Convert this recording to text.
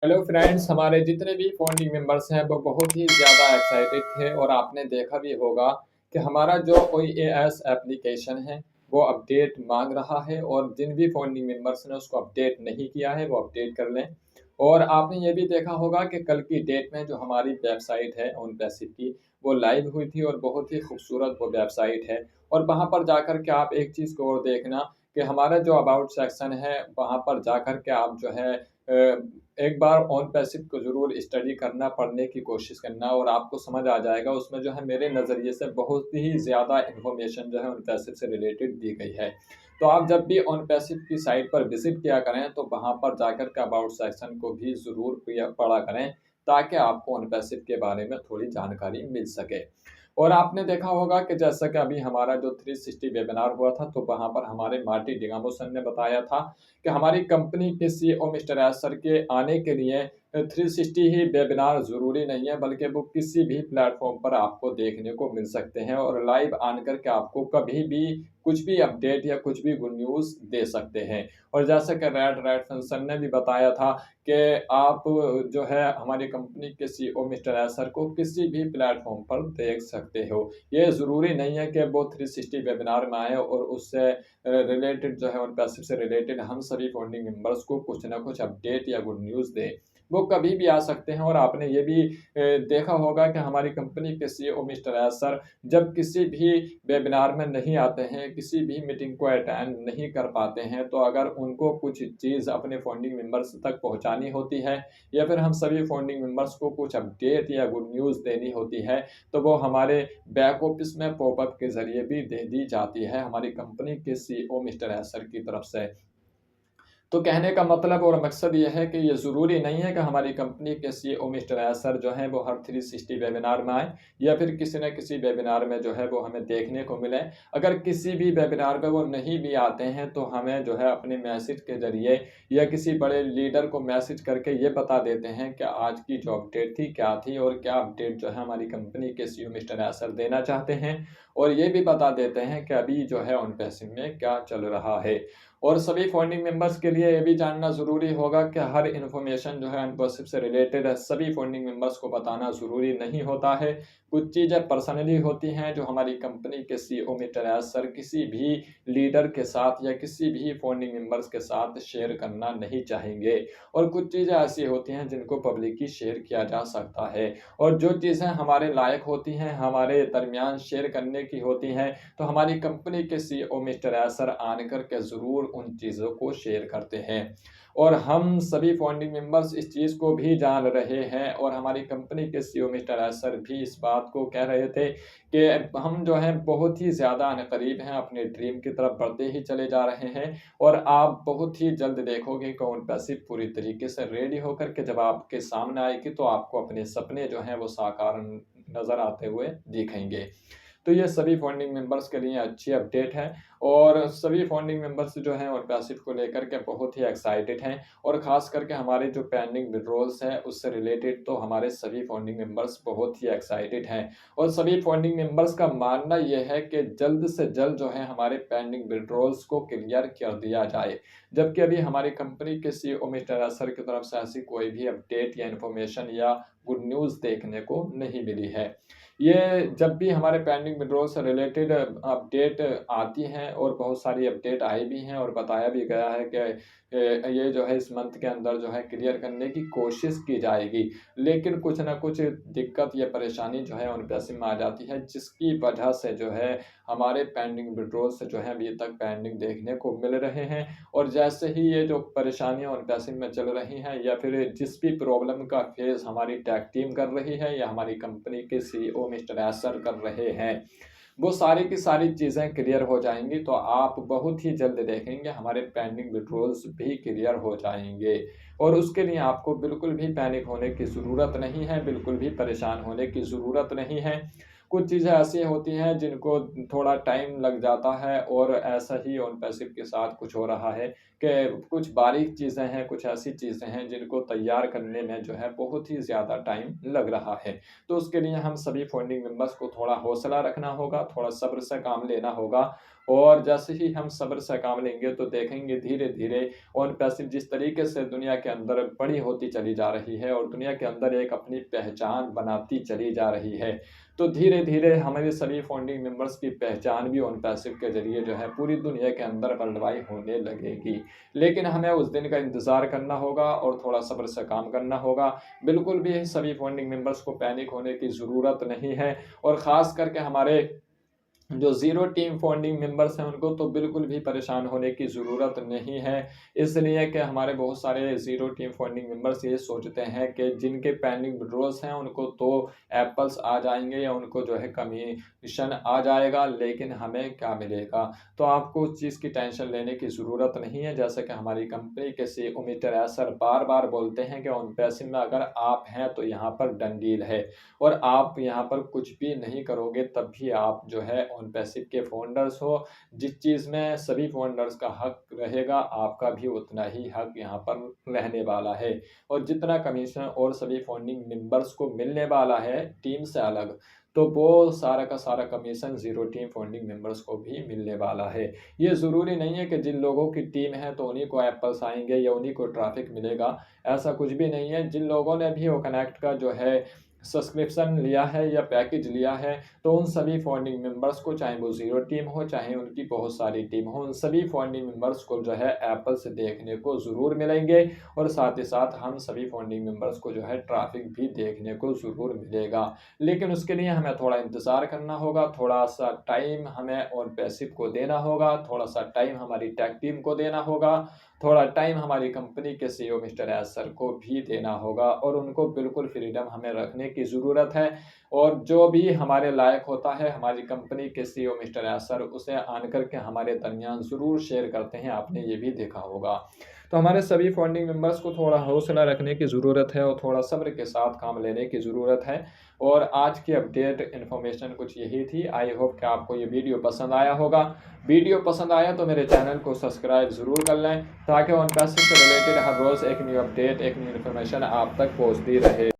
Hello friends, हमारे जितने भी फाउंडिंग मेंबर्स हैं वो बहुत ही ज़्यादा एक्साइटेड थे और आपने देखा भी होगा कि हमारा जो OAS एप्लीकेशन है वो अपडेट मांग रहा है और जिन भी फाउंडिंग मेंबर्स ने उसको अपडेट नहीं किया है वो अपडेट कर लें। और आपने ये भी देखा होगा कि कल की डेट में जो हमारी वेबसाइट है ओन पैसिव की वो लाइव हुई थी और बहुत ही खूबसूरत वो वेबसाइट है। और वहाँ पर जाकर के आप एक चीज़ को और देखना कि हमारा जो अबाउट सेक्शन है वहाँ पर जाकर के आप जो है एक बार ऑन पैसिव को ज़रूर स्टडी करना, पढ़ने की कोशिश करना और आपको समझ आ जाएगा। उसमें जो है मेरे नज़रिए से बहुत ही ज़्यादा इन्फॉर्मेशन जो है ऑन पैसिव से रिलेटेड दी गई है। तो आप जब भी ऑन पैसिव की साइट पर विज़िट किया करें तो वहाँ पर जाकर के अबाउट सेक्शन को भी ज़रूर पिया पढ़ा करें, ताकि आपको ऑन पैसिव के बारे में थोड़ी जानकारी मिल सके। और आपने देखा होगा कि जैसा कि अभी हमारा जो 360 वेबिनार हुआ था, तो वहाँ पर हमारे मार्टी डिगामो सर ने बताया था कि हमारी कंपनी के सीईओ मिस्टर एस सर के आने के लिए 360 ही वेबिनार ज़रूरी नहीं है, बल्कि वो किसी भी प्लेटफ़ॉर्म पर आपको देखने को मिल सकते हैं और लाइव आन कर के आपको कभी भी कुछ भी अपडेट या कुछ भी गुड न्यूज़ दे सकते हैं। और जैसा कि रेड सर ने भी बताया था कि आप जो है हमारी कंपनी के सीईओ मिस्टर एस सर को किसी भी प्लेटफ़ॉर्म पर देख सकते हो। ये ज़रूरी नहीं है कि वो 360 वेबिनार में आएँ और उससे रिलेटेड जो है उन पैसिव से रिलेटेड हम सभी फाउंडिंग मेंबर्स को कुछ ना कुछ अपडेट या गुड न्यूज़ दें। वो कभी भी आ सकते हैं और आपने ये भी देखा होगा कि हमारी कंपनी के सीईओ मिस्टर एस सर जब किसी भी वेबिनार में नहीं आते हैं, किसी भी मीटिंग को अटेंड नहीं कर पाते हैं, तो अगर उनको कुछ चीज़ अपने फाउंडिंग मेंबर्स तक पहुँचानी होती है या फिर हम सभी फाउंडिंग मेंबर्स को कुछ अपडेट या गुड न्यूज़ देनी होती है, तो वो हमारे बैक ऑफिस में पॉपअप के ज़रिए भी दे दी जाती है हमारी कंपनी के सीईओ मिस्टर एस सर की तरफ से। तो कहने का मतलब और मकसद ये है कि ये ज़रूरी नहीं है कि हमारी कंपनी के सीईओ मिस्टर एस सर जो हैं वो हर 360 वेबिनार में आएँ या फिर किसी न किसी वेबिनार में जो है वो हमें देखने को मिले। अगर किसी भी वेबिनार पे वो नहीं भी आते हैं तो हमें जो है अपने मैसेज के ज़रिए या किसी बड़े लीडर को मैसेज करके ये बता देते हैं कि आज की जो अपडेट थी क्या थी और क्या अपडेट जो है हमारी कंपनी के सीईओ मिस्टर एस सर देना चाहते हैं। और ये भी बता देते हैं कि अभी जो है ऑन पैसिव में क्या चल रहा है। और सभी फाउंडिंग मेंबर्स के लिए ये भी जानना ज़रूरी होगा कि हर इन्फॉर्मेशन जो है अनपर्सिव से रिलेटेड है, सभी फाउंडिंग मेंबर्स को बताना ज़रूरी नहीं होता है। कुछ चीज़ें पर्सनली होती हैं जो हमारी कंपनी के सीईओ मिस्टर एस सर किसी भी लीडर के साथ या किसी भी फाउंडिंग मेंबर्स के साथ शेयर करना नहीं चाहेंगे। और कुछ चीज़ें ऐसी होती हैं जिनको पब्लिकली शेयर किया जा सकता है। और जो चीज़ें हमारे लायक होती हैं, हमारे दरमियान शेयर करने की होती हैं, तो हमारी कंपनी के सीईओ मिस्टर एस सर आन कर के ज़रूर उन चीज़ों को शेयर करते हैं। और हम सभी फाउंडिंग मेंबर्स इस चीज़ को भी जान रहे हैं और हमारी कंपनी के सीईओ मिस्टर एस सर भी इस बात को कह रहे थे कि हम जो हैं बहुत ही ज़्यादा करीब हैं, अपने ड्रीम की तरफ बढ़ते ही चले जा रहे हैं। और आप बहुत ही जल्द देखोगे कि ओन पैसिव पूरी तरीके से रेडी होकर के जब आपके सामने आएगी तो आपको अपने सपने जो हैं वो साकार नज़र आते हुए दिखेंगे। तो ये सभी फंडिंग मेंबर्स के लिए अच्छी अपडेट है और सभी फंडिंग मेंबर्स जो हैं और पैसिव को लेकर के बहुत ही एक्साइटेड हैं। और ख़ास करके हमारे जो पेंडिंग विड्रॉल्स हैं उससे रिलेटेड तो हमारे सभी फंडिंग मेंबर्स बहुत ही एक्साइटेड हैं। और सभी फंडिंग मेंबर्स का मानना ये है कि जल्द से जल्द जो है हमारे पेंडिंग विड्रॉल्स को क्लियर कर दिया जाए। जबकि अभी हमारी कंपनी के सीईओ मिस्टर असर की तरफ से ऐसी कोई भी अपडेट या इन्फॉर्मेशन या गुड न्यूज़ देखने को नहीं मिली है। ये जब भी हमारे पेंडिंग विड्रॉल से रिलेटेड अपडेट आती हैं और बहुत सारी अपडेट आई भी हैं और बताया भी गया है कि ये जो है इस मंथ के अंदर जो है क्लियर करने की कोशिश की जाएगी। लेकिन कुछ न कुछ दिक्कत या परेशानी जो है उन पैसे में आ जाती है, जिसकी वजह से जो है हमारे पेंडिंग विड्रॉल से जो है अभी तक पेंडिंग देखने को मिल रहे हैं। और जैसे ही ये जो परेशानियाँ उन पैसे में चल रही हैं या फिर जिस भी प्रॉब्लम का फेस हमारी टेक टीम कर रही है या हमारी कंपनी के सीईओ मिस्टर एसर कर रहे हैं, वो सारी की सारी चीज़ें क्लियर हो जाएँगी तो आप बहुत ही जल्द देखेंगे हमारे पेंडिंग विड्रॉल्स भी क्लियर हो जाएँगे। और उसके लिए आपको बिल्कुल भी पैनिक होने की ज़रूरत नहीं है, बिल्कुल भी परेशान होने की ज़रूरत नहीं है। कुछ चीज़ें ऐसी होती हैं जिनको थोड़ा टाइम लग जाता है और ऐसा ही ऑन पैसिव के साथ कुछ हो रहा है कि कुछ बारीक चीज़ें हैं, कुछ ऐसी चीज़ें हैं जिनको तैयार करने में जो है बहुत ही ज़्यादा टाइम लग रहा है। तो उसके लिए हम सभी फंडिंग मेंबर्स को थोड़ा हौसला रखना होगा, थोड़ा सब्र से काम लेना होगा और जैसे ही हम सब्र से काम लेंगे तो देखेंगे धीरे-धीरे ऑन पैसिव जिस तरीके से दुनिया के अंदर बड़ी होती चली जा रही है और दुनिया के अंदर एक अपनी पहचान बनाती चली जा रही है। तो धीरे-धीरे हमारे सभी फाउंडिंग मेंबर्स की पहचान भी ऑन पैसिव के ज़रिए जो है पूरी दुनिया के अंदर वर्ल्डवाइड होने लगेगी। लेकिन हमें उस दिन का इंतज़ार करना होगा और थोड़ा सब्र से काम करना होगा। बिल्कुल भी सभी फाउंडिंग मेंबर्स को पैनिक होने की ज़रूरत नहीं है और ख़ास करके हमारे जो ज़ीरो टीम फाउंडिंग मेंबर्स हैं उनको तो बिल्कुल भी परेशान होने की ज़रूरत नहीं है। इसलिए कि हमारे बहुत सारे ज़ीरो टीम फाउंडिंग मेंबर्स ये सोचते हैं कि जिनके पेंडिंग विड्रॉल्स हैं उनको तो एप्पल्स आ जाएँगे या उनको जो है कमीशन आ जाएगा, लेकिन हमें क्या मिलेगा? तो आपको उस चीज़ की टेंशन लेने की ज़रूरत नहीं है। जैसे कि हमारी कंपनी के सीईओ मिस्टर एसर बार-बार बोलते हैं कि ऑन पैसिव में अगर आप हैं तो यहाँ पर डन डील है और आप यहाँ पर कुछ भी नहीं करोगे तब भी आप जो है ऑन पैसिव के फाउंडर्स हो। जिस चीज़ में सभी फाउंडर्स का हक रहेगा, आपका भी उतना ही हक यहाँ पर रहने वाला है और जितना कमीशन और सभी फाउंडिंग मेंबर्स को मिलने वाला है टीम से अलग, तो वो सारा का सारा commission zero team founding members को भी मिलने वाला है। ये ज़रूरी नहीं है कि जिन लोगों की टीम है तो उन्हीं को एप्पल्स आएँगे या उन्हीं को ट्रैफ़िक मिलेगा, ऐसा कुछ भी नहीं है। जिन लोगों ने भी वो कनेक्ट का जो है सब्सक्रिप्शन लिया है या पैकेज लिया है, तो उन सभी फाउंडिंग मेंबर्स को, चाहे वो ज़ीरो टीम हो, चाहे उनकी बहुत सारी टीम हो, उन सभी फाउंडिंग मेंबर्स को जो है एप्पल्स देखने को ज़रूर मिलेंगे और साथ ही साथ हम सभी फाउंडिंग मेंबर्स को जो है ट्रैफ़िक भी देखने को ज़रूर मिलेगा। लेकिन उसके लिए हमें थोड़ा इंतज़ार करना होगा, थोड़ा-सा टाइम हमें ऑन पैसिव को देना होगा, थोड़ा-सा टाइम हमारी टेक टीम को देना होगा, थोड़ा टाइम हमारी कंपनी के सीईओ मिस्टर एस सर को भी देना होगा और उनको बिल्कुल फ्रीडम हमें रखने की ज़रूरत है और जो भी हमारे लायक होता है हमारी कंपनी के सीईओ मिस्टर एस सर उसे आन करके हमारे दरमियान ज़रूर शेयर करते हैं, आपने ये भी देखा होगा। तो हमारे सभी फाउंडिंग मेंबर्स को थोड़ा हौसला रखने की ज़रूरत है और थोड़ा सब्र के साथ काम लेने की ज़रूरत है और आज की अपडेट इन्फॉर्मेशन कुछ यही थी। आई होप कि आपको ये वीडियो पसंद आया होगा। वीडियो पसंद आया तो मेरे चैनल को सब्सक्राइब ज़रूर कर लें ताकि ऑन पैसिव से रिलेटेड हर रोज़ एक न्यू अपडेट, एक न्यू इन्फॉर्मेशन आप तक पहुँचती रहे।